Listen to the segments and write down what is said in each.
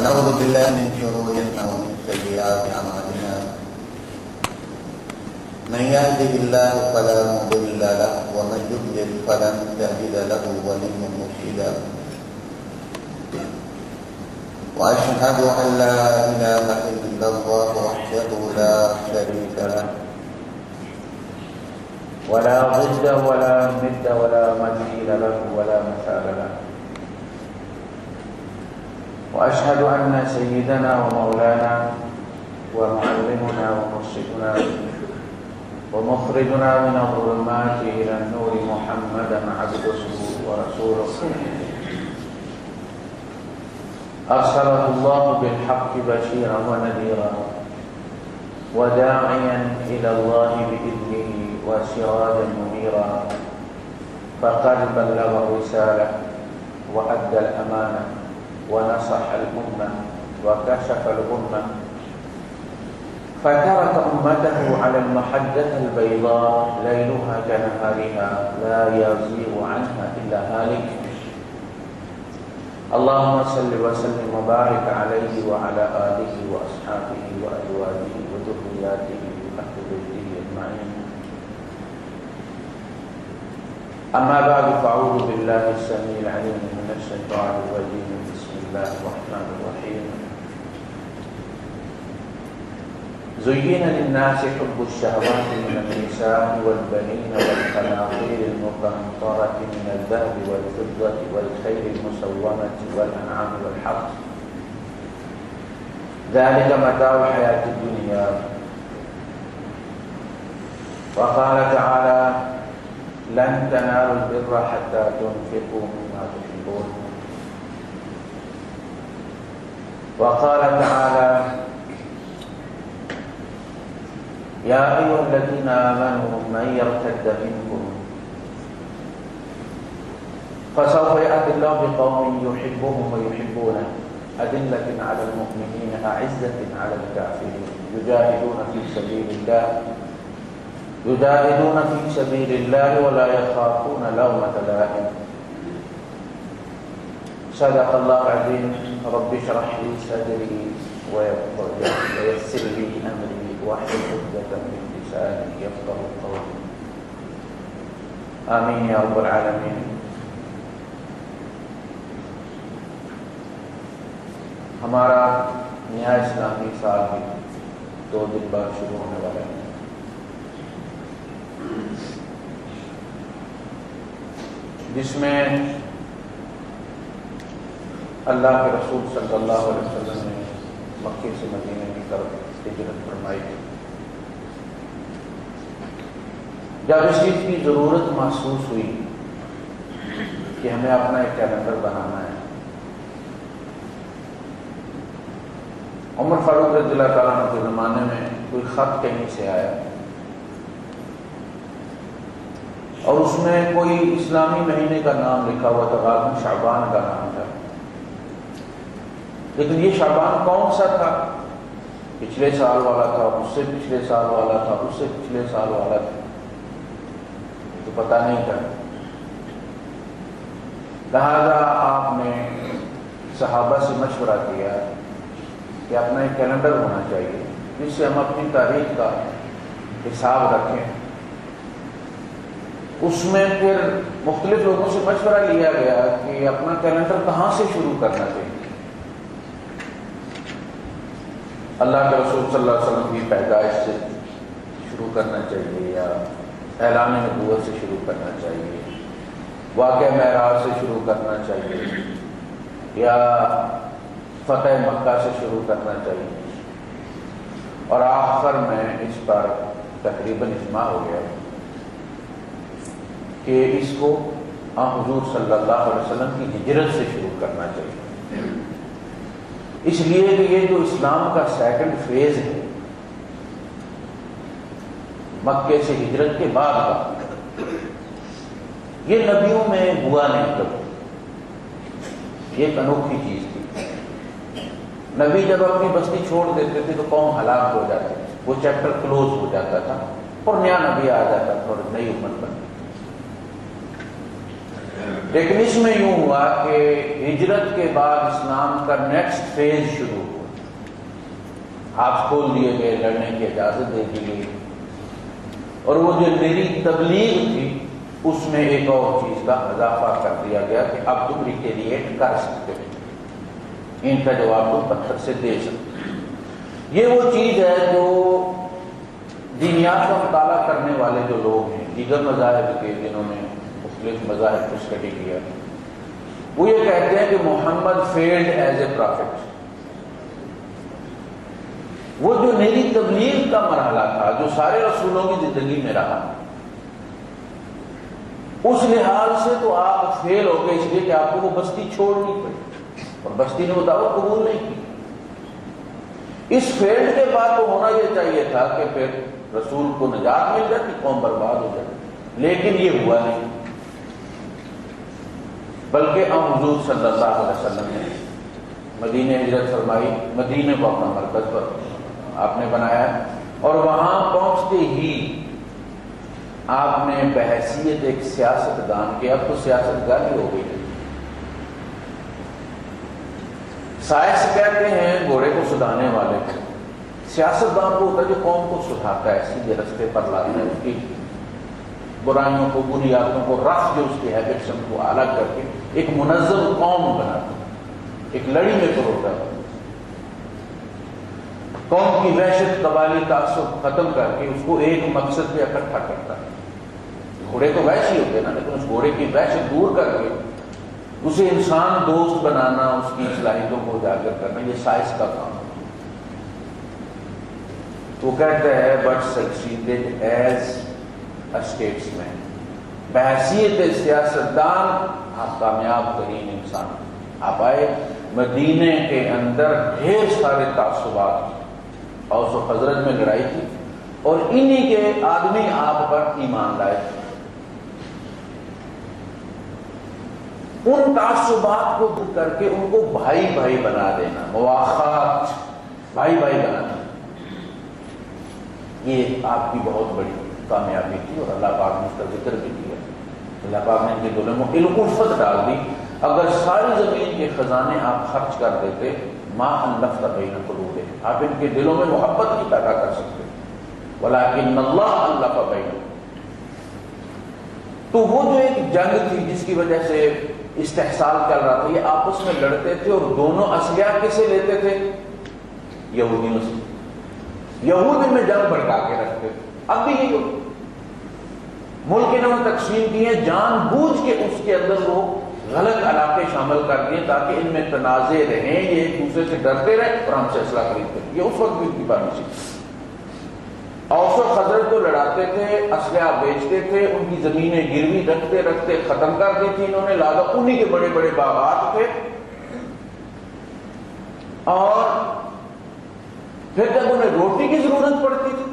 ونعوذ بالله من شرور أنفسنا ومن سيئات أعمالنا من يهده الله فلا مضل له ومن يضلل فلن تجد له وليا مرشدا وأشهد أن لا إله إلا الله وحده لا شريك له ولا ضد ولا ند ولا مثيل له ولا مثال له وأشهد أن سيدنا ومولانا ومعلمنا ومرشدنا ومخرجنا من الظلمات إلى النور محمدا عبده ورسوله أرسله الله بالحق بشيرا ونذيرا وداعيا إلى الله بإذنه وسراجا منيرا فقد بلغ الرسالة وأدى الأمانة ونصح الأمة وكشف الغمة فترك أمته على المحجة البيضاء ليلها كنهارها لا يزيغ عنها إلا هالك اللهم صل وسلم وبارك عليه وعلى آله وأصحابه وأزواجه وذرياته وأهل بيته أجمعين أما بعد فأعوذ بالله السميع العليم من الشيطان الرجيم بسم الله الرحمن الرحيم زين للناس حب الشهوات من النساء والبنين والقناطير المقنطرة من الذهب والفضة والخيل المسومة والأنعام والحرث ذلك متاع الحياة الدنيا وقال تعالى لن تنالوا البر حتى تنفقوا مما تحبون وقال تعالى يا أيها الذين آمنوا من يرتد منكم فسوف يأتي الله بقوم يحبهم ويحبونه أذلة على المؤمنين أعزة على الكافرين يجاهدون في سبيل الله ولا يخافون لومة لائم صدق الله العظيم رب اشرح لي صدري ويسر لي أمري واحلل عقدة من لساني يفقهوا قولي آمين يا رب العالمين. ہمارا نیا اسلامی سال بھی 2 دن بعد شروع ہونے والا ہے. جس میں اللہ کے رسول صلی اللہ علیہ وسلم نے مکے سے مدینے کی طرف ہجرت فرمائی تھی. جب اس چیز کی ضرورت محسوس ہوئی کہ ہمیں اپنا ایک کیلنڈر بنانا ہے، عمر فاروق رضی اللہ تعالیٰ عنہ کے زمانے میں کوئی خط کہیں سے آیا اور اس میں کوئی اسلامی مہینے کا نام لکھا ہوا تھا، غالباً شعبان کا نام تھا، لیکن یہ شعبان کون سا تھا؟ پچھلے سال والا تھا، اس سے پچھلے سال والا تھا، اس سے پچھلے سال والا تھا، تو پتہ نہیں تھا. لہذا آپ نے صحابہ سے مشورہ کیا کہ اپنا ایک کیلنڈر ہونا چاہیے جس سے ہم اپنی تاریخ کا حساب رکھیں. اس میں پھر مختلف لوگوں سے مشورہ لیا گیا کہ اپنا کیلنڈر کہاں سے شروع کرنا چاہیے. اللہ کے رسول صلی اللہ علیہ وسلم کی پیدائش سے شروع کرنا چاہیے یا اعلان نبوت سے شروع کرنا چاہیے، واقعہ معراج سے شروع کرنا چاہیے یا فتح مکہ سے شروع کرنا چاہیے. اور آخر میں اس پر تقریباً اجماع ہو گیا کہ اس کو حضور صلی اللہ علیہ وسلم کی ہجرت سے شروع کرنا چاہیے، اس لیے کہ یہ جو اسلام کا سیکنڈ فیز ہے مکے سے ہجرت کے بعد کا، یہ نبیوں میں ہوا نہیں کبھی. یہ ایک انوکھی چیز تھی. نبی جب اپنی بستی چھوڑ دیتے تھے تو قوم ہلاک ہو جاتی، وہ چیپٹر کلوز ہو جاتا تھا اور نیا نبی آ جاتا تھا اور نئی امت بنتی. لیکن اس میں یوں ہوا کہ ہجرت کے بعد اسلام کا نیکسٹ فیز شروع ہوا، ہاتھ کھول دیے گئے، لڑنے کی اجازت دے دی گئی، اور وہ جو میری تبلیغ تھی اس میں ایک اور چیز کا اضافہ کر دیا گیا کہ اب تم ریٹیلیٹ کر سکتے ہو، ان کا جواب تم پتھر سے دے سکتے ہو۔ یہ وہ چیز ہے جو دینیات کا مطالعہ کرنے والے جو لوگ ہیں دیگر مذاہب کے، جنہوں نے مختلف مذاہب کو اسٹڈی کیا، وہ یہ کہتے ہیں کہ محمد فیلڈ ایز اے پرافٹ۔ وہ جو میری تبلیغ کا مرحلہ تھا جو سارے رسولوں کی زندگی میں رہا، اس لحاظ سے تو آپ فیل ہو گئے، اس لیے کہ آپ کو وہ بستی چھوڑنی پڑی اور بستی نے وہ دعوت قبول نہیں کی۔ اس فیلڈ کے بعد تو ہونا یہ چاہیے تھا کہ پھر رسول کو نجات مل جاتی، قوم برباد ہو جاتی، لیکن یہ ہوا نہیں، بلکہ حضور صلی اللہ علیہ وسلم نے مدینہ ہجرت فرمائی، مدینہ کو اپنا مرکز پر آپ نے بنایا، اور وہاں پہنچتے ہی آپ نے بحیثیت ایک سیاستدان کے، اب تو سیاستگانی ہو گئی ہے، سائنس کہتے ہیں گھوڑے کو سدھانے والے کو، سیاستدان کو ہوتا ہے جو قوم کو سدھاتا ہے، سیدھے رستے پر لاتا ہے، اس کی برائیوں کو، بنیادوں کو، رخ جو اس کی ہیبٹس ان کو الگ کر کے ایک منظم قوم بناتا ہے، ایک لڑی میں پروتا ہے، قوم کی وحشت، قبائلی تعصب ختم کر کے اس کو ایک مقصد پہ اکٹھا کرتا ہے۔ گھوڑے تو وحشی ہوتے نا، لیکن اس گھوڑے کی وحشت دور کر کے اسے انسان دوست بنانا، اس کی صلاحیتوں کو اجاگر کرنا، یہ سائنس کا کام ہے۔ وہ کہتا ہے بٹ سکسیڈڈ ایز اے اسٹیٹسمین، بحیثیت سیاستدان آپ کامیاب ترین انسان۔ آپ آئے مدینے کے اندر ڈھیر سارے تعصبات، اوس و خزرج میں لڑائی تھی، اور انہی کے آدمی آپ پر ایمان لائے تھے۔ ان تعصبات کو دور کر کے ان کو بھائی بھائی بنا دینا، مواخات، بھائی بھائی بنانا، یہ آپ کی بہت بڑی کامیابی تھی، اور اللہ پاک نے اس کا ذکر بھی کیا۔ اللہ پاک نے ان کے دلوں میں الفت ڈال دی۔ اگر ساری زمین کے خزانے آپ خرچ کر دیتے، ما الفت بین قلوبہم، آپ ان کے دلوں میں محبت نہیں پیدا کر سکتے، ولکن اللہ الف بینہم۔ تو وہ جو ایک جنگ تھی جس کی وجہ سے استحصال چل رہا تھا، یہ آپس میں لڑتے تھے، اور دونوں اسلحہ کسے لیتے تھے؟ یہودیوں سے۔ یہود میں جنگ بھڑکا کے رکھتے تھے۔ اب بھی یہ ملک انہوں نے تقسیم کیے، جان بوجھ کے اس کے اندر وہ غلط علاقے شامل کر دیے تاکہ ان میں تنازع رہیں، یہ ایک دوسرے سے ڈرتے رہے اور ہم سے اسلحہ خریدتے رہے۔ یہ اس وقت بھی ان کی پالیسی تھی۔ اوس و خزرج کو لڑاتے تھے، اسلحہ بیچتے تھے، ان کی زمینیں گروی رکھتے رکھتے ختم کر دی تھی انہوں نے، لہٰذا انہی کے بڑے بڑے باغات تھے۔ اور پھر جب انہیں روٹی کی ضرورت پڑتی تھی،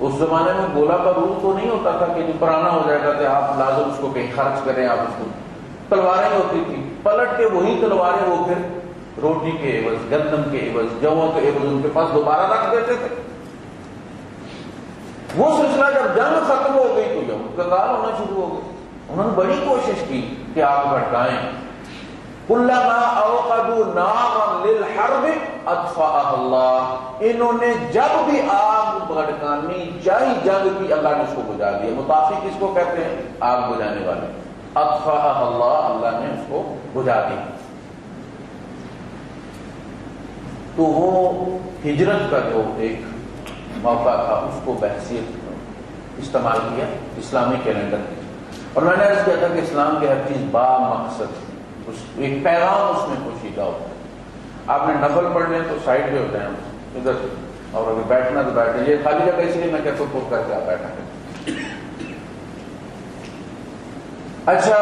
اس زمانے میں گولا کا رول تو نہیں ہوتا تھا کہ جو پرانا ہو جائے گا کہ آپ لازم اس کو کہیں خرچ کریں، آپ اس کو، تلواریں ہوتی تھی، پلٹ کے وہی تلواریں وہ پھر روٹی کے عوض، گندم کے عوض، جو کے عوض ان کے پاس دوبارہ رکھ دیتے تھے۔ وہ سلسلہ جب جنگ ختم ہو گئی تو یہود کنگال ہونا شروع ہو گئی۔ انہوں نے بڑی کوشش کی کہ آپ بھڑکائیں، کلما اوقدوا نارا للحرب اطفاها اللہ، انہوں نے جب بھی آگ بھڑکانی چاہی جنگ کی، اللہ نے اس کو بجھا دیا۔ متافی کس کو کہتے ہیں؟ آگ بجھانے والے۔ اطفاها اللہ، اللہ نے اس کو بجھا دی۔ تو وہ ہجرت کا جو ایک موقع تھا اس کو بحثیت استعمال کیا اسلامی کیلنڈر کی، اور میں نے عرض کیا تھا کہ اسلام کی ہر چیز با مقصد، ایک پیغام اس میں پوشیدہ ہوتا ہے۔ آپ نے نفل پڑھنے تو سائڈ پہ ہوتے ہیں ادھر، اور اگر بیٹھنا تو بیٹھنا، یہ خالی جگہ اس لیے میں کہتا ہوں پور کر کے آپ بیٹھا کریں۔ اچھا،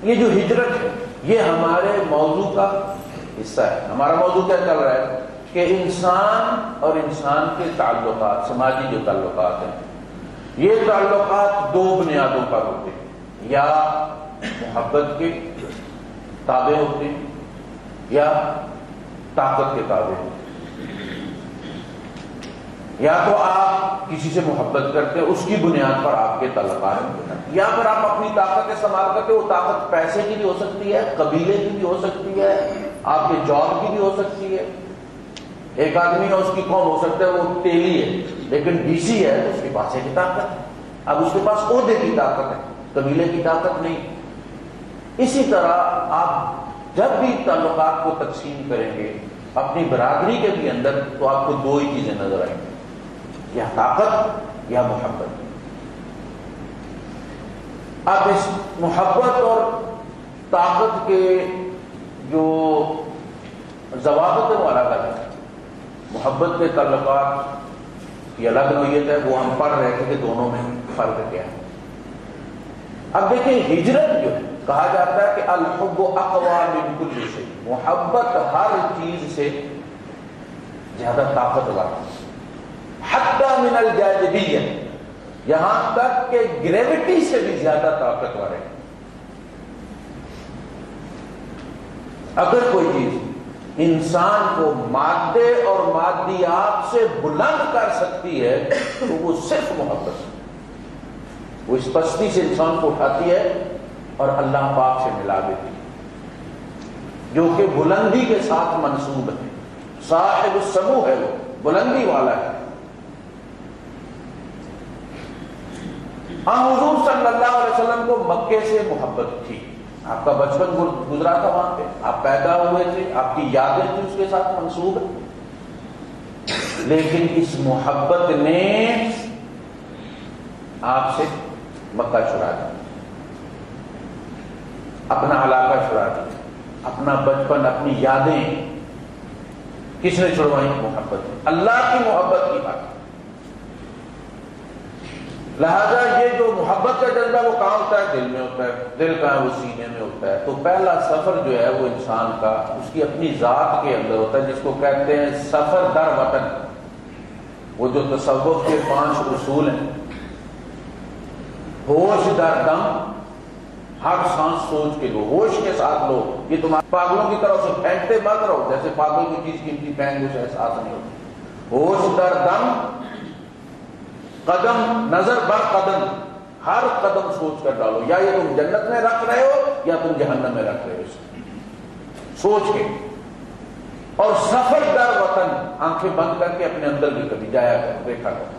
یہ جو ہجرت ہے یہ ہمارے موضوع کا حصہ ہے۔ ہمارا موضوع کیا چل رہا ہے کہ انسان اور انسان کے تعلقات، سماجی جو تعلقات ہیں، یہ تعلقات دو بنیادوں پر ہوتے ہیں، یا محبت کے تابع ہوتے ہیں یا طاقت کے تابع ہوتے ہیں۔ یا تو آپ کسی سے محبت کرتے ہیں، اس کی بنیاد پر آپ کے تعلقات ہیں، یا پھر آپ اپنی طاقت استعمال کرتے، وہ طاقت پیسے کی بھی ہو سکتی ہے، قبیلے کی بھی ہو سکتی ہے، آپ کے جاب کی بھی ہو سکتی ہے۔ ایک آدمی ہے، اس کی قوم ہو سکتا ہے وہ تیلی ہے لیکن ڈی سی ہے تو اس کے پاس ایک طاقت ہے، اب اس کے پاس عہدے کی طاقت ہے، قبیلے کی طاقت نہیں۔ اسی طرح آپ جب بھی تعلقات کو تقسیم کریں گے اپنی برادری کے بھی اندر، تو آپ کو دو ہی چیزیں نظر آئیں گی، یا طاقت یا محبت۔ اب اس محبت اور طاقت کے جو ضوابط ہیں وہ الگ الگ ہیں۔ محبت کے تعلقات کی الگ نوعیت ہے، وہ ہم پڑھ رہے تھے کہ دونوں میں فرق کیا ہے۔ اب دیکھیں ہجرت جو ہے، کہا جاتا ہے کہ الحب اقوی من کل شیء، محبت ہر چیز سے زیادہ طاقتور ہے، حتی من الجاذبیہ، یہاں تک کہ گریوٹی سے بھی زیادہ طاقتور ہے۔ اگر کوئی چیز انسان کو مادے اور مادیات سے بلند کر سکتی ہے تو وہ صرف محبت ہے، وہ اس پستی سے انسان کو اٹھاتی ہے اور اللہ پاک سے ملا دیتی ہے، جو کہ بلندی کے ساتھ منسوب ہے، صاحب السمو ہے، وہ بلندی والا ہے۔ ہاں حضور صلی اللہ علیہ وسلم کو مکے سے محبت تھی، آپ کا بچپن گزرا تھا وہاں پہ، آپ پیدا ہوئے تھے، آپ کی یادیں تھیں اس کے ساتھ منسوب ہے، لیکن اس محبت نے آپ سے مکہ چھڑا دیا، اپنا علاقہ چھڑا دیا، اپنا بچپن، اپنی یادیں کس نے چھڑوائیں؟ محبت، اللہ کی محبت کی بات۔ لہذا یہ جو محبت کا جذبہ وہ کہاں ہوتا ہے؟ دل میں ہوتا ہے، دل کہاں ہے؟ وہ سینے میں ہوتا ہے۔ تو پہلا سفر جو ہے وہ انسان کا اس کی اپنی ذات کے اندر ہوتا ہے، جس کو کہتے ہیں سفر در وطن۔ وہ جو تصوف کے 5 اصول ہیں، ہوش در دم، ہر سانس سوچ کے لو، ہوش کے ساتھ لو، یہ تمہارے پاگلوں کی طرح سے پھینکتے مت رہو، جیسے پاگل کی چیز قیمتی پھینک اسے احساس نہیں ہوتا۔ ہوش در دم، قدم نظر بر قدم، ہر قدم سوچ کر ڈالو، یا یہ تم جنت میں رکھ رہے ہو یا تم جہنم میں رکھ رہے ہو، سوچ کے۔ اور سفر در وطن، آنکھیں بند کر کے اپنے اندر بھی کبھی جایا کرو، دیکھا کرو،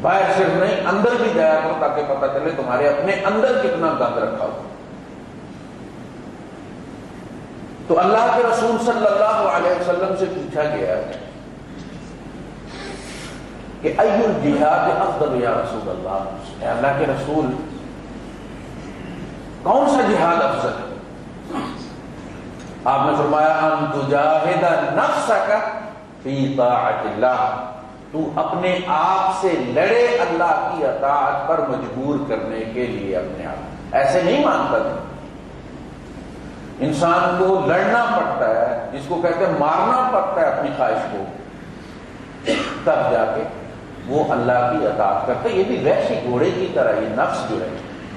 باہر صرف نہیں اندر بھی جایا کرو، تاکہ پتہ چلے تمہارے اپنے اندر کتنا گند رکھا ہو۔ تو اللہ کے رسول صلی اللہ علیہ وسلم سے پوچھا گیا ہے کہ ای الجہاد افضل یا رسول اللہ، اے اللہ کے رسول کون سا جہاد افضل ہے؟ آپ نے فرمایا ان تجاہد نفسک فی طاعت اللہ، تو اپنے آپ سے لڑے اللہ کی اطاعت پر مجبور کرنے کے لیے اپنے آپ، ایسے نہیں مانتا تھا۔ انسان کو لڑنا پڑتا ہے، جس کو کہتے ہیں مارنا پڑتا ہے اپنی خواہش کو، تب جا کے وہ اللہ کی اطاعت کرتا ہے۔ یہ بھی ویسے گھوڑے کی طرح، یہ نفس جو ہے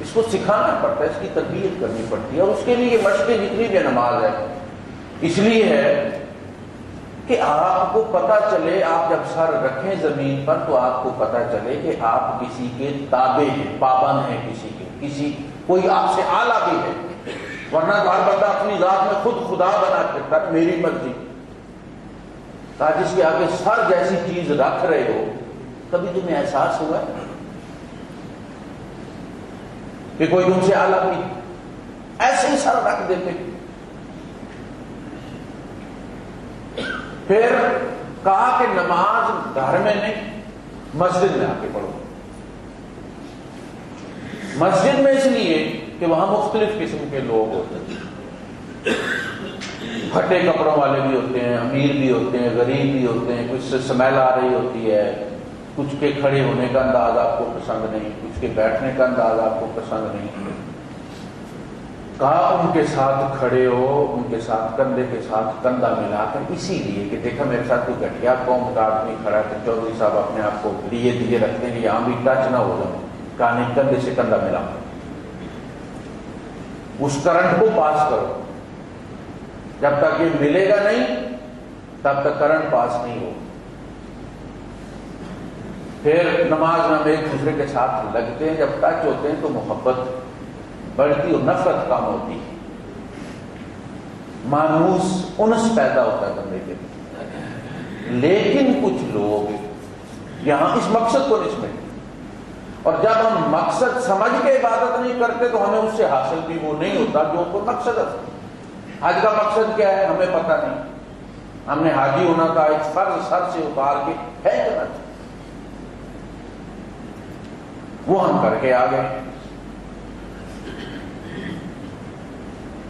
اس کو سکھانا پڑتا ہے، اس کی تربیت کرنی پڑتی ہے، اور اس کے لیے یہ مشقیں جتنی بھی نماز ہے اس لیے ہے کہ آپ کو پتہ چلے، آپ جب سر رکھیں زمین پر تو آپ کو پتہ چلے کہ آپ کسی کے تابع ہیں، پابند ہیں کسی کے، کسی کوئی آپ سے اعلیٰ بھی ہے، ورنہ تو ہر بندہ اپنی ذات میں خود خدا بنا پھرتا ہے، میری مرضی۔ جس کے آگے سر جیسی چیز رکھ رہے ہو، کبھی تمہیں احساس ہوا ہے کہ کوئی تم سے اعلیٰ بھی ایسے ہی سر رکھ دیتے؟ پھر کہا کہ نماز گھر میں نہیں، مسجد میں آ کے پڑھو۔ مسجد میں اس لیے کہ وہاں مختلف قسم کے لوگ ہوتے ہیں، پھٹے کپڑوں والے بھی ہوتے ہیں، امیر بھی ہوتے ہیں، غریب بھی ہوتے ہیں، کچھ سے سمیل آ رہی ہوتی ہے، کچھ کے کھڑے ہونے کا انداز آپ کو پسند نہیں، کچھ کے بیٹھنے کا انداز آپ کو پسند نہیں۔ کہا ان کے ساتھ کھڑے ہو، ان کے ساتھ کندھے کے ساتھ کندھا ملا کر، اسی لیے کہ دیکھا میرے ساتھ کوئی گھٹیا قوم کا آدمی کھڑا ہے تو چودھری صاحب اپنے آپ کو لیے دیے رکھتے ہیں کہ یہاں بھی ٹچ نہ ہو جاؤ، کہا نہیں، کندھے سے کندھا ملا، اس کرنٹ کو پاس کرو، جب تک یہ ملے گا نہیں تب تک کرنٹ پاس نہیں ہو۔ پھر نماز میں ہم ایک دوسرے کے ساتھ لگتے ہیں، جب ٹچ ہوتے ہیں تو محبت بڑھتی اور نفرت کم ہوتی ہے، مانوس انس پیدا ہوتا ہے بندے کے لیے۔ لیکن کچھ لوگ یہاں اس مقصد کو نہیں سمجھتے، اور جب ہم مقصد سمجھ کے عبادت نہیں کرتے تو ہمیں اس سے حاصل بھی وہ نہیں ہوتا جو کوئی مقصد ہے۔ حج کا مقصد کیا ہے ہمیں پتہ نہیں، ہم نے حاجی ہونا تھا، ایک فرض سر سے اتار کے ہے کرنا چاہیے، وہ ہم کر کے آ گئے۔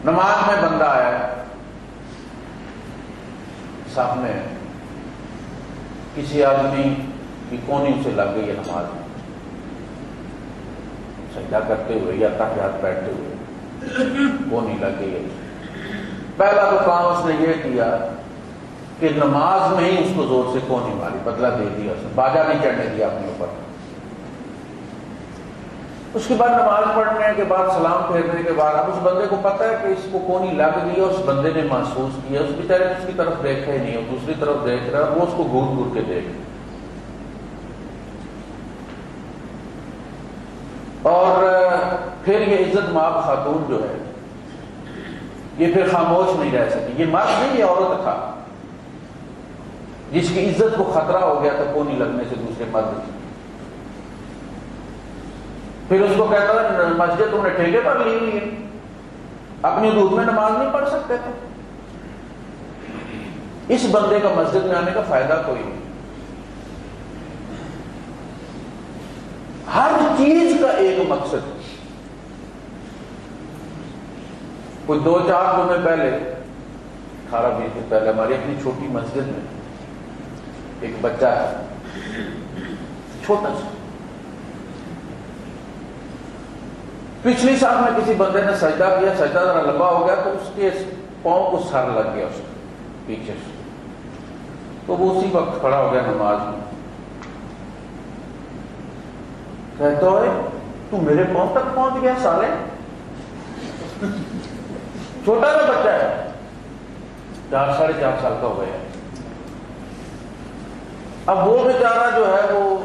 نماز میں بندہ آیا، صف میں کسی آدمی کی کونی سے لگ گئی ہے نماز میں، سجدہ کرتے ہوئے یا تحیات بیٹھتے ہوئے کونی لگ گئی ہے۔ پہلا تو کام اس نے یہ کیا کہ نماز میں ہی اس کو زور سے کونی ماری، بدلہ دے دیا، اس نے باجا نہیں چڑھنے دیا اپنے اوپر۔ اس کے بعد نماز پڑھنے کے بعد سلام پھیرنے کے بعد اب اس بندے کو پتہ ہے کہ اس کو کونی لگ گئی ہے، اس بندے نے محسوس کیا، اس بیچارے نے اس کی طرف دیکھا ہی نہیں، دوسری طرف دیکھ رہا ہے، وہ اس کو گھور گھور کے دیکھ رہا۔ اور پھر یہ عزت مآب خاتون جو ہے یہ پھر خاموش نہیں رہ سکی، یہ مرد نہیں یہ عورت تھا جس کی عزت کو خطرہ ہو گیا تھا کونی لگنے سے دوسرے مرد کی۔ پھر اس کو کہتا ہے مسجد تم نے ٹھیکے پر لی ہوئی ہے، اپنی دودھ میں نماز نہیں پڑھ سکتے تھے۔ اس بندے کا مسجد میں آنے کا فائدہ کوئی نہیں۔ ہر چیز کا ایک مقصد، کوئی 2-4 دن پہلے 18-20 دن پہلے ہماری اپنی چھوٹی مسجد میں ایک بچہ ہے چھوٹا سا، پچھلی سال میں کسی بندے نے سجدہ کیا، سجدہ ذرا لمبا ہو گیا تو اس کے پاؤں کو سر لگ گیا اس کو پیچھے سے، تو وہ اسی وقت کھڑا ہو گیا نماز میں، کہتا ہے تو میرے پاؤں تک پہنچ گیا سالے، چھوٹا سا بچہ ہے 4-4.5 سال کا ہو گیا۔ اب وہ بیچارہ جو ہے وہ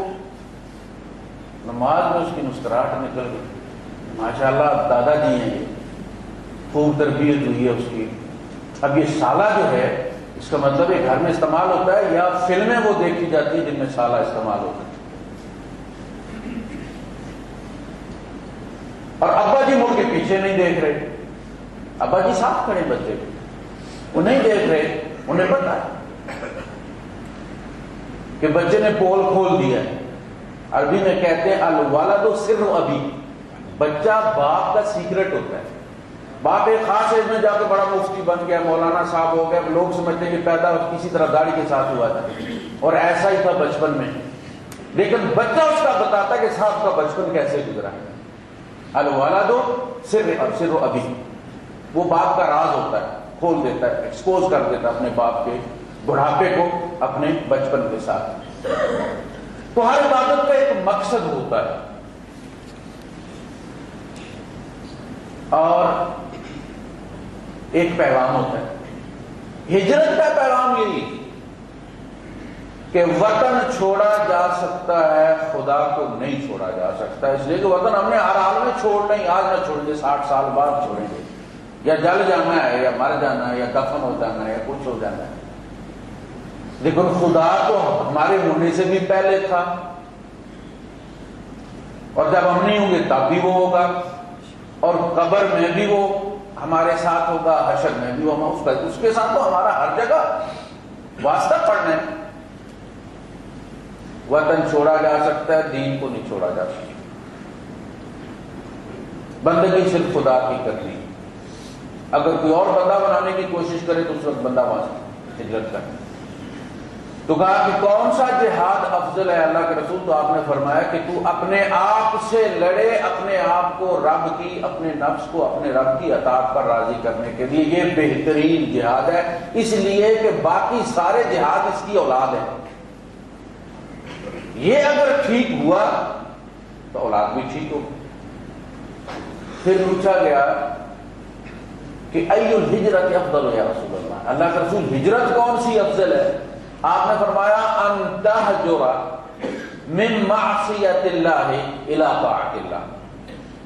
نماز میں اس کی مسکراہٹ نکل گئی، ماشاءاللہ دادا جی ہیں، یہ خوب تربیت ہوئی ہے اس کی۔ اب یہ سالہ جو ہے اس کا مطلب یہ گھر میں استعمال ہوتا ہے یا فلمیں وہ دیکھی جاتی ہیں جن میں سالہ استعمال ہوتا ہے۔ اور ابا جی مڑ کے پیچھے نہیں دیکھ رہے، ابا جی ساتھ کھڑے بچے وہ نہیں دیکھ رہے، انہیں پتا ہے کہ بچے نے پول کھول دیا ہے۔ عربی میں کہتے ہیں الولد سر ابی، بچہ باپ کا سیکرٹ ہوتا ہے۔ باپ ایک خاص ایج میں جا کے بڑا مفتی بن گیا، مولانا صاحب ہو گیا، لوگ سمجھتے ہیں کہ پیدا کسی طرح داڑھی کے ساتھ ہوا تھا اور ایسا ہی تھا بچپن میں، لیکن بچہ اس کا بتاتا ہے کہ صاحب کا بچپن کیسے گزرا ہے۔ الولد سر ابی، وہ باپ کا راز ہوتا ہے، کھول دیتا ہے، ایکسپوز کر دیتا ہے اپنے باپ کے بڑھاپے کو اپنے بچپن کے ساتھ۔ تو ہر عبادت کا ایک مقصد ہوتا ہے، اور ایک پیغام ہوتا ہے۔ ہجرت کا پیغام یہی کہ وطن چھوڑا جا سکتا ہے، خدا کو نہیں چھوڑا جا سکتا، اس لیے کہ وطن ہم نے ہر حال میں چھوڑنا ہی، آج نہ چھوڑیں گے 60 سال بعد چھوڑیں گے، یا جل جانا ہے یا مر جانا ہے یا دفن ہو جانا ہے یا کچھ ہو جانا ہے، لیکن خدا تو ہمارے ہونے سے بھی پہلے تھا، اور جب ہم نہیں ہوں گے تب بھی وہ ہوگا، اور قبر میں بھی وہ ہمارے ساتھ ہوگا، حشر میں بھی وہ اس کے ساتھ تو ہمارا ہر جگہ واسطہ پڑنا ہے۔ وطن چھوڑا جا سکتا ہے، دین کو نہیں چھوڑا جا سکتا۔ بندگی صرف خدا کی کرنی، اگر کوئی اور بندہ بنانے کی کوشش کرے تو اس وقت بندہ وہاں سے ہجرت کرے۔ تو کہا کہ کون سا جہاد افضل ہے اللہ کے رسول؟ تو آپ نے فرمایا کہ تو اپنے آپ سے لڑے، اپنے آپ کو رب کی، اپنے نفس کو اپنے رب کی اطاعت پر راضی کرنے کے لیے، یہ بہترین جہاد ہے، اس لیے کہ باقی سارے جہاد اس کی اولاد ہے۔ یہ اگر ٹھیک ہوا تو اولاد بھی ٹھیک ہو۔ پھر پوچھا گیا کہ ای الہجرت افضل یا رسول اللہ، اللہ کے رسول ہجرت کون سی افضل ہے؟ آپ نے فرمایا ان تہجر من معصیت اللہ الی طاعت اللہ،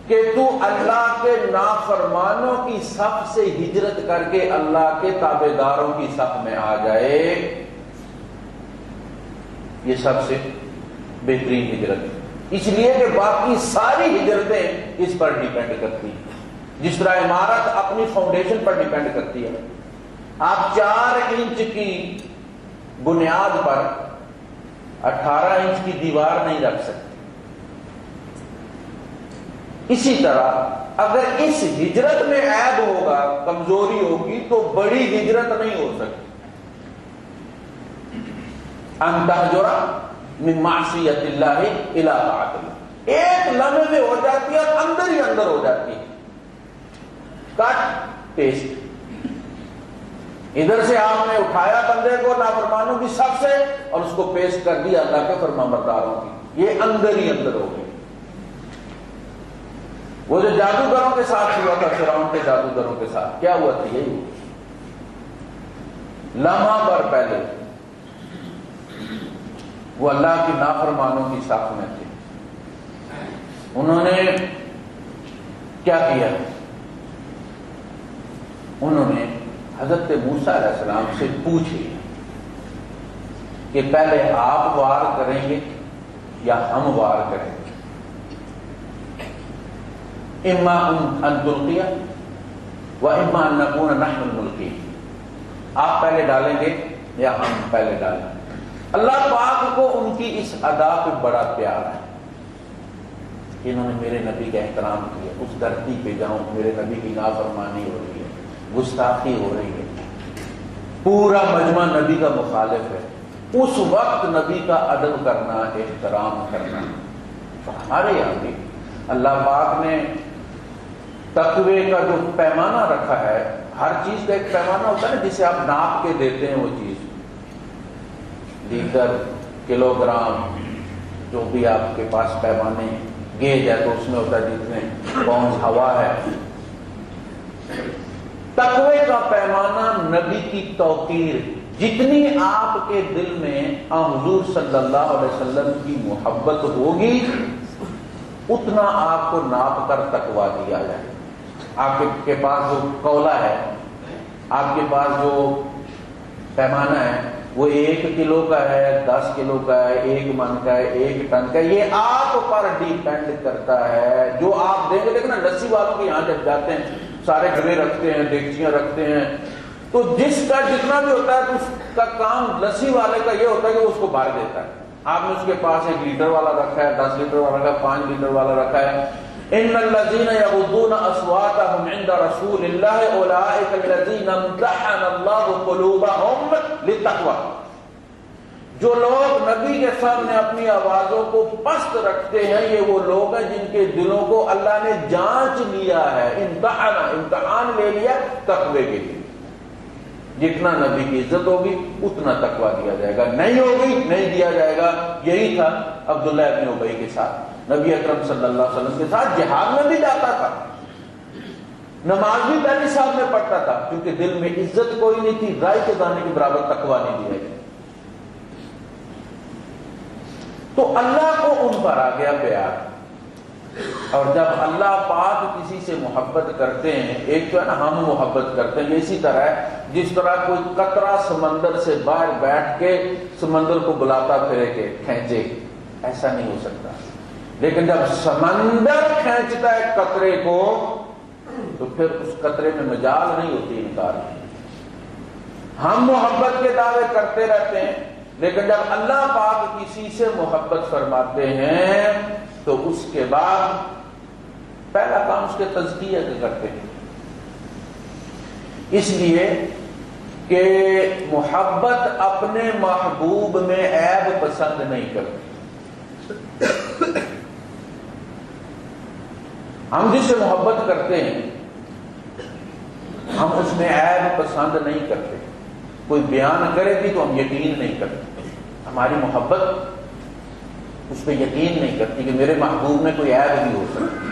کہ تو اللہ کے نافرمانوں کی صف سے ہجرت کر کے اللہ کے تابعداروں کی صف میں آ جائے، یہ سب سے بہترین ہجرت ہے۔ اس لیے کہ باقی ساری ہجرتیں اس پر ڈیپینڈ کرتی ہیں، جس طرح عمارت اپنی فاؤنڈیشن پر ڈیپینڈ کرتی ہے۔ آپ 4 انچ کی بنیاد پر 18 انچ کی دیوار نہیں رکھ سکتے۔ اسی طرح اگر اس ہجرت میں عیب ہوگا، کمزوری ہوگی، تو بڑی ہجرت نہیں ہو سکتی۔ ان تہجر من معصیت اللہ الی طاعت اللہ، ایک لمحے میں ہو جاتی ہے اور اندر ہی اندر ہو جاتی ہے، کٹ پیسٹ۔ ادھر سے آپ نے اٹھایا بندے کو نافرمانوں کی صف سے اور اس کو پیسٹ کر دیا اللہ کے فرمانبرداروں کی، یہ اندر ہی اندر ہو گئی۔ وہ جو جادوگروں کے ساتھ ہوا تھا، فرعون کے جادوگروں کے ساتھ کیا ہوا تھا؟ یہی ہوا، لمحہ پر پہلے وہ اللہ کی نافرمانوں کی صف میں تھے۔ انہوں نے کیا کیا؟ انہوں نے حضرت موسیٰ علیہ السلام سے پوچھے کہ پہلے آپ وار کریں گے یا ہم وار کریں گے؟ اما ان تلقی و اما ان نکون نحن الملقی، آپ پہلے ڈالیں گے یا ہم پہلے ڈالیں گے۔ اللہ پاک کو ان کی اس ادا پہ بڑا پیار ہے، انہوں نے میرے نبی کا احترام کیا، اس دھرتی پہ جاؤں میرے نبی کی نافرمانی ہو رہی ہے، گستاخی ہو رہی ہے، پورا مجمع نبی کا مخالف ہے، اس وقت نبی کا ادب کرنا، احترام کرنا۔ ہمارے یہاں بھی اللہ پاک نے تقوی کا جو پیمانہ رکھا ہے، ہر چیز کا ایک پیمانہ ہوتا ہے نا، جسے آپ ناپ کے دیتے ہیں وہ چیز، لیٹر، کلو گرام، جو بھی آپ کے پاس پیمانے گیج ہے تو اس میں ہوتا ہے جتنے پاؤنڈ ہوا ہے۔ تقوی کا پیمانہ نبی کی توقیر، جتنی آپ کے دل میں حضور صلی اللہ علیہ وسلم کی محبت ہوگی اتنا آپ کو ناپ کر تقوی دیا جائے۔ آپ کے پاس جو قولہ ہے، آپ کے پاس جو پیمانہ ہے، وہ 1 کلو کا ہے، 10 کلو کا ہے، 1 من کا ہے، 1 ٹن کا ہے، یہ آپ پر ڈیپینڈ کرتا ہے۔ جو آپ دیں گے، دیکھنا لسی والوں کے یہاں جب جاتے ہیں سارے گھڑے رکھتے ہیں، دیگچیاں رکھتے ہیں، تو جس کا جتنا بھی ہوتا ہے تو اس کا کام لسی والے کا یہ ہوتا ہے کہ وہ اس کو بھر دیتا ہے۔ آپ نے اس کے پاس 1 لیٹر والا رکھا ہے، 10 لیٹر والا رکھا ہے، 5 لیٹر والا رکھا ہے۔ ان الذين يغضون اصواتهم عند رسول الله اولئك الذين امتحن الله قلوبهم للتقوى، جو لوگ نبی کے سامنے اپنی آوازوں کو پست رکھتے ہیں یہ وہ لوگ ہیں جن کے دلوں کو اللہ نے جانچ لیا ہے، امتحان لے لیا تقوی کے لیے۔ جتنا نبی کی عزت ہوگی اتنا تقوی دیا جائے گا، نہیں ہوگی نہیں دیا جائے گا۔ یہی تھا عبداللہ ابن ابی کے ساتھ، نبی اکرم صلی اللہ علیہ وسلم کے ساتھ جہاد میں بھی جاتا تھا، نماز بھی پہلی صاحب میں پڑھتا تھا، کیونکہ دل میں عزت کوئی نہیں تھی، رائے کے دانے کے برابر تقوی نہیں دیا گیا۔ تو اللہ کو ان پر آ گیا پیار، اور جب اللہ پاک کسی سے محبت کرتے ہیں، ایک تو ہے نا ہم محبت کرتے ہیں، اسی طرح ہے جس طرح کوئی قطرہ سمندر سے باہر بیٹھ کے سمندر کو بلاتا پھرے کہ کھینچے، ایسا نہیں ہو سکتا۔ لیکن جب سمندر کھینچتا ہے قطرے کو تو پھر اس قطرے میں مجال نہیں ہوتی انکار کی۔ ہم محبت کے دعوے کرتے رہتے ہیں، لیکن جب اللہ پاک کسی سے محبت فرماتے ہیں تو اس کے بعد پہلا کام اس کے تزکیہ کا کرتے ہیں، اس لیے کہ محبت اپنے محبوب میں عیب پسند نہیں کرتی۔ ہم جس سے محبت کرتے ہیں ہم اس میں عیب پسند نہیں کرتے، کوئی بیان کرے بھی تو ہم یقین نہیں کرتے، ہماری محبت اس پہ یقین نہیں کرتی کہ میرے محبوب میں کوئی عیب بھی ہو سکتا۔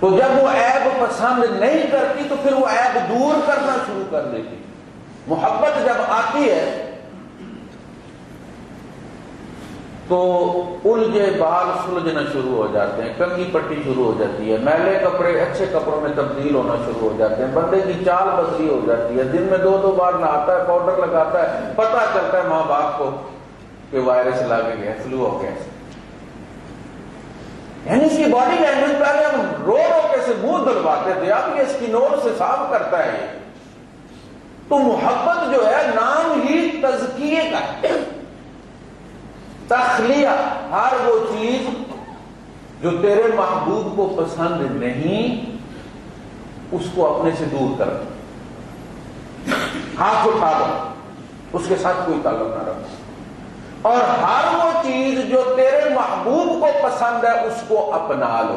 تو جب وہ عیب پسند نہیں کرتی تو پھر وہ عیب دور کرنا شروع کر دیتی۔ محبت جب آتی ہے تو الجھے بال سلجھنا شروع ہو جاتے ہیں، کنگھی پٹی شروع ہو جاتی ہے، میلے کپڑے اچھے کپڑوں میں تبدیل ہونا شروع ہو جاتے ہیں، بندے کی چال بدلی ہو جاتی ہے، دن میں 2 بار نہاتا ہے، پاؤڈر لگاتا ہے، پتہ چلتا ہے ماں باپ کو کہ وائرس لگ گیا، فلو ہو گیا۔ یعنی اس کی باڈی لینگویج پہلے ہم رو کے سے منہ دلواتے تھے، اب یہ اس کی نوٹ سے صاف کرتا ہے۔ تو محبت جو ہے نام ہی تزکیے کا ہے، تخلیہ، ہر وہ چیز جو تیرے محبوب کو پسند نہیں اس کو اپنے سے دور کر، ہاتھ اٹھا دو، اس کے ساتھ کوئی تعلق نہ رکھو، اور ہر وہ چیز جو تیرے محبوب کو پسند ہے اس کو اپنا لو۔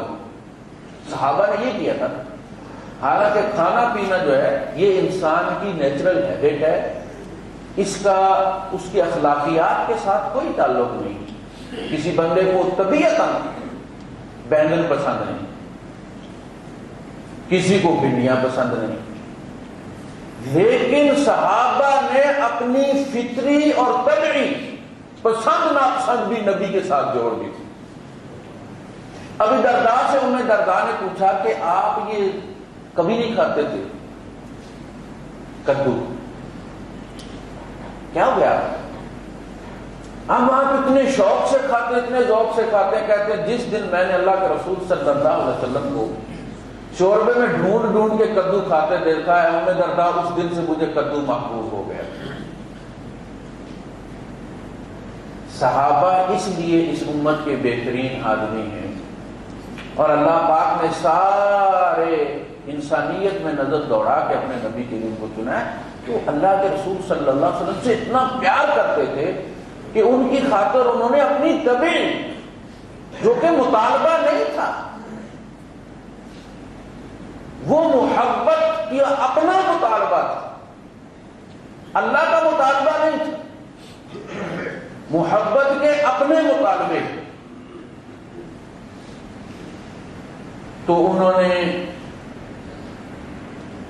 صحابہ نے یہ کیا تھا۔ حالانکہ کھانا پینا جو ہے یہ انسان کی نیچرل ہیبٹ ہے، اس کی اخلاقیات کے ساتھ کوئی تعلق نہیں۔ کسی بندے کو طبیعتاً بینگن پسند نہیں، کسی کو بھنڈیاں پسند نہیں، لیکن صحابہ نے اپنی فطری اور طبعی پسند ناپسند بھی نبی کے ساتھ جوڑ دی تھی۔ ابھی دردا سے انہیں دردا نے پوچھا کہ آپ یہ کبھی نہیں کھاتے تھے کدو، کیا ہو گیا؟ ہم آپ اتنے شوق سے کھاتے، اتنے ذوق سے کھاتے، کہتے ہیں جس دن میں نے اللہ کے رسول صلی اللہ علیہ وسلم کو شوربے میں ڈھونڈ ڈھونڈ کے کدو کھاتے دیکھا ہے انہیں دردا، اس دن سے مجھے کدو محبوب ہو گیا۔ صحابہ اس لیے اس امت کے بہترین آدمی ہیں، اور اللہ پاک نے سارے انسانیت میں نظر دوڑا کے اپنے نبی کے لیے ان کو چنا ہے۔ تو اللہ کے رسول صلی اللہ علیہ وسلم سے اتنا پیار کرتے تھے کہ ان کی خاطر انہوں نے اپنی طبیعت جو کہ مطالبہ نہیں تھا، وہ محبت کی اپنا مطالبہ تھا، اللہ کا مطالبہ نہیں تھا، محبت کے اپنے مطالبے۔ تو انہوں نے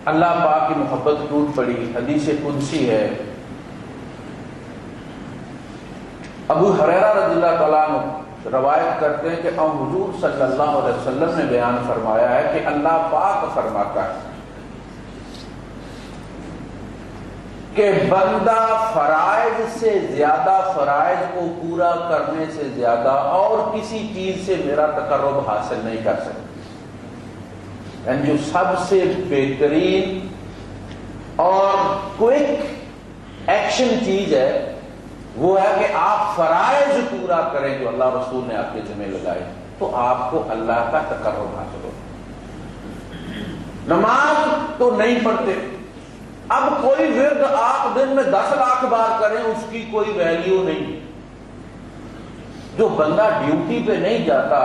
اللہ پاک کی محبت ٹوٹ پڑی۔ حدیث قدسی ہے، ابو ہریرہ رضی اللہ تعالیٰ عنہ روایت کرتے ہیں کہ حضور صلی اللہ علیہ وسلم نے بیان فرمایا ہے کہ اللہ پاک فرماتا ہے کہ بندہ فرائض سے زیادہ، فرائض کو پورا کرنے سے زیادہ اور کسی چیز سے میرا تقرب حاصل نہیں کر سکتا۔ یعنی جو سب سے بہترین اور کوئک ایکشن چیز ہے وہ ہے کہ آپ فرائض پورا کریں جو اللہ رسول نے آپ کے ذمہ لگائے، تو آپ کو اللہ کا تقرب حاصل ہو۔ نماز تو نہیں پڑھتے، اب کوئی ورد آپ دن میں 10 لاکھ بار کریں اس کی کوئی ویلیو نہیں۔ جو بندہ ڈیوٹی پہ نہیں جاتا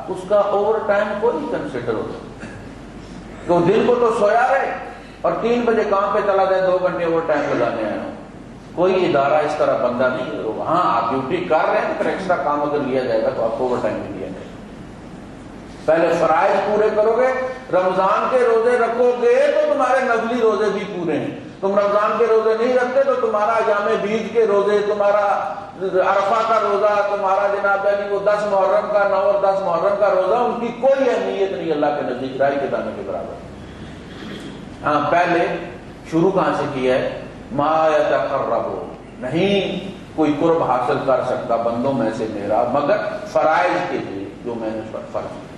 اس کا اوور ٹائم کوئی کنسیڈر ہوتا، تو دن کو تو سویا رہے اور 3 بجے کام پہ چلا جائے، 2 گھنٹے اوور ٹائم لگانے آئے۔ کوئی ادارہ اس طرح بندہ نہیں ہے۔ وہاں آپ ڈیوٹی کر رہے ہیں، پھر ایکسٹرا کام اگر لیا جائے گا تو آپ کو اوور ٹائم بھی لیا جائے گا۔ پہلے فرائض پورے کرو گے، رمضان کے روزے رکھو گے تو تمہارے نفلی روزے بھی پورے ہیں۔ تم رمضان کے روزے نہیں رکھتے تو تمہارا ایام بیج کے روزے، تمہارا عرفہ کا روزہ، تمہارا جناب یعنی وہ 10 محرم کا 9 اور 10 محرم کا روزہ، ان کی کوئی اہمیت نہیں اللہ کے نزدیک، رائی کے دانے کے برابر۔ ہاں پہلے شروع کہاں سے کیا ہے؟ ما یتقرب، نہیں کوئی قرب حاصل کر سکتا بندوں میں سے میرا مگر فرائض کے لیے جو میں نے فرض کیا۔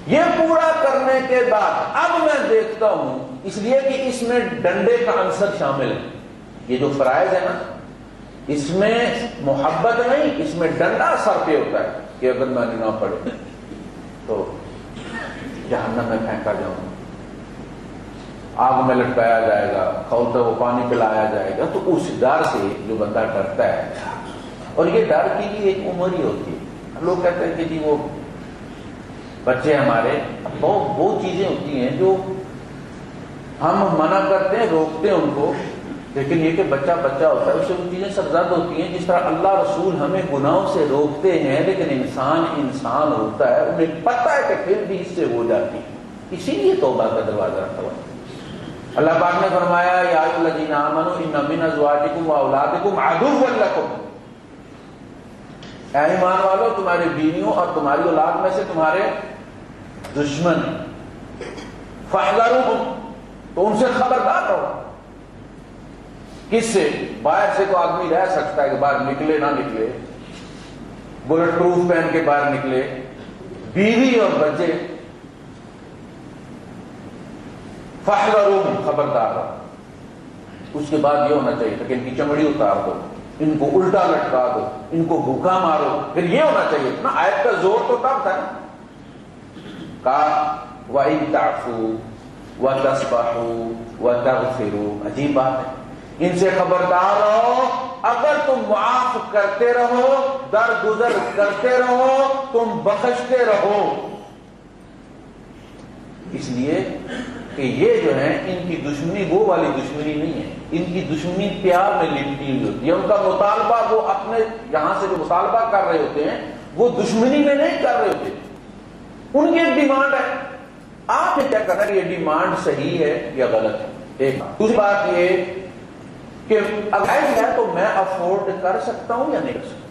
یہ پورا کرنے کے بعد اب میں دیکھتا ہوں، اس لیے کہ اس میں ڈنڈے کا عنصر شامل ہے۔ یہ جو فرائض ہے نا اس میں محبت نہیں، اس میں ڈنڈا سر پہ ہوتا ہے کہ اگر میں نہ پڑھے تو جہنم میں پھینکا جاؤں، آگ میں لٹکایا جائے گا، کھولتا وہ پانی پلایا جائے گا۔ تو اس ڈر سے جو بندہ ڈرتا ہے، اور یہ ڈر کی بھی ایک عمر ہی ہوتی ہے۔ لوگ کہتے ہیں کہ جی وہ بچے ہمارے، وہ چیزیں ہوتی ہیں جو ہم منع کرتے ہیں، روکتے ہیں ان کو، لیکن یہ کہ بچہ ہوتا ہے اس سے وہ چیزیں سرزد ہوتی ہیں۔ جس طرح اللہ رسول ہمیں گناہوں سے روکتے ہیں، لیکن انسان ہوتا ہے، انہیں پتہ ہے کہ پھر بھی اس سے ہو جاتی ہے، اسی لیے توبہ کا دروازہ رکھا ہوا ہے۔ اللہ پاک نے فرمایا یا ایھا الذین آمنوا ان من ازواجکم واولادکم عدوا لکم، اے ایمان والو تمہاری بیویوں اور تمہاری اولاد میں سے تمہارے دشمن فاحذروہم، تو ان سے خبردار رہو۔ کس سے؟ باہر سے تو آدمی رہ سکتا ہے کہ باہر نکلے نہ نکلے، بلٹ پروف پہن کے باہر نکلے، بیوی اور بچے فاحذروہم، خبردار رہو۔ اس کے بعد یہ ہونا چاہیے کہ ان کی چمڑی اتار دو، ان کو الٹا لٹکا دو، ان کو بھوکا مارو، پھر یہ ہونا چاہیے نا۔ آیت کا زور تو تب تھا نا، کہا وَإِن تَعْفُوا وَتَصْفَحُوا وَتَغْفِرُوا، عجیب بات ہے، ان سے خبردار رہو، اگر تم معاف کرتے رہو، درگزر کرتے رہو، تم بخشتے رہو۔ اس لیے کہ یہ جو ہے ان کی دشمنی وہ والی دشمنی نہیں ہے، ان کی دشمنی پیار میں لپٹی ہوئی ہوتی ہے۔ ان کا مطالبہ وہ اپنے یہاں سے جو مطالبہ کر رہے ہوتے ہیں وہ دشمنی میں نہیں کر رہے ہوتے، ان کی ایک ڈیمانڈ ہے، آپ نے کیا کرنا ہے یہ ڈیمانڈ صحیح ہے یا غلط ہے، ایک۔ دوسری بات یہ کہ اگر ہے تو میں افورڈ کر سکتا ہوں یا نہیں کر سکتا۔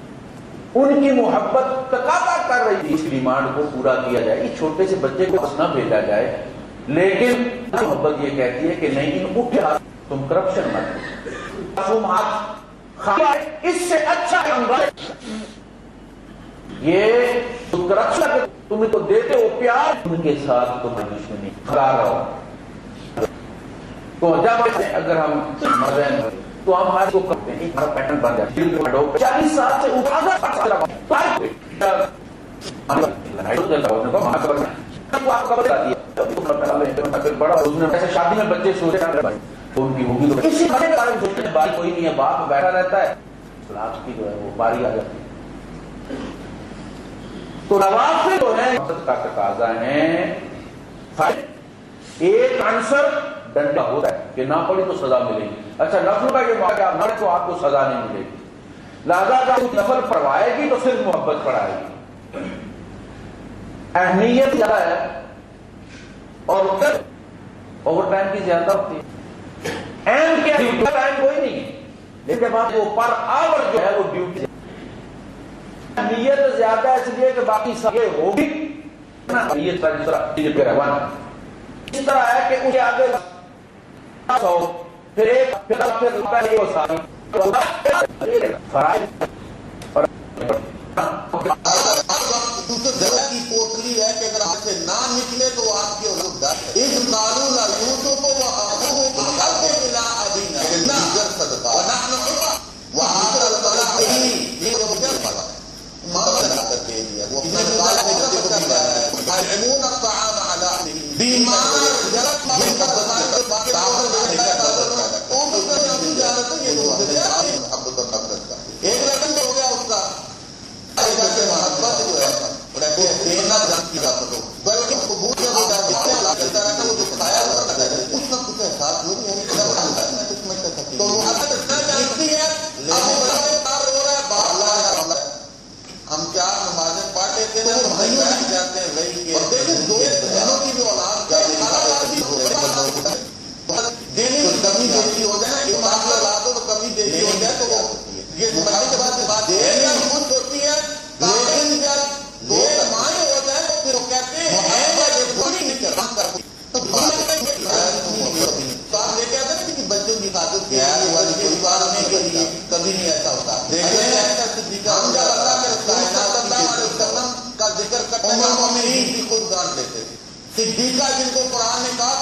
ان کی محبت تقاضا کر رہی تھی اس ڈیمانڈ کو پورا کیا جائے، اس چھوٹے سے بچے کو بس نہ بھیجا جائے، لیکن محبت یہ کہتی ہے کہ نہیں، ان اٹھے تم کرپشن مت تم ہاتھ، اس سے اچھا یہ کرپشن تم کو دیتے ہو پیار، ان کے ساتھ تمہیں دشمنی کھڑا رہو۔ تو جب اگر ہم مدین تو ہم ہر کو کرتے ہیں، ایک پیٹرن بن جاتا ہے۔ 40 سال سے شادی میں بچے سوچے ان کی ہوگی تو کسی بڑے بارے میں سوچنے باری کوئی نہیں ہے، باپ بیٹھا رہتا ہے، لاسٹ کی جو ہے وہ باری آ جاتی ہے۔ تو نوافل جو ہے کا تقاضا ہے، ایک عنصر ڈنڈا ہوتا ہے کہ نہ پڑھی تو سزا ملے گی۔ اچھا نفل کا یہ موقع نہ تو آپ کو سزا نہیں ملے گی، لہذا نفل پڑھوائے گی تو صرف محبت پڑھائے گی، اہمیت زیادہ ہے اور اوور ٹائم کی زیادہ ہوتی ہے۔ اہم کیا ٹائم کوئی نہیں ہے، لیکن بعد وہ پر آور جو ہے وہ ڈیوٹی اہمیت زیادہ اس لیے کہ باقی سب یہ ہوگی اس طرح ہے کہ اسے آگے پھر ایک کی پوٹلی ہے کہ اگر آپ سے نہ نکلے تو آپ کے اس قانون یوسف ایک رقم ہو گیا اس کا محبت جو ہے بلکہ قبول اس کا کچھ احساس ہو رہی ہے ہم کیا نمازیں پڑھ لیتے ہیں تو بیٹھ جاتے ہیں وہی دو بہنوں کی بھی اولاد دینے کی کمی دیکھی ہو جائے اولادوں کو کمی دیکھی ہو جائے تو یہ مرنے کے بعد بات خوش ہوتی ہے، لیکن جب دو مائیں ہو جائے تو پھر وہ کہتے ہیں تو آپ لے کے آتے ہیں کہ بچوں کی حفاظت کے لیے کبھی نہیں ایسا ہوتا۔ کا ذکر کرتے ہیں خود جان لیتے تھے، صدیقہ جن کو قرآن نے کہا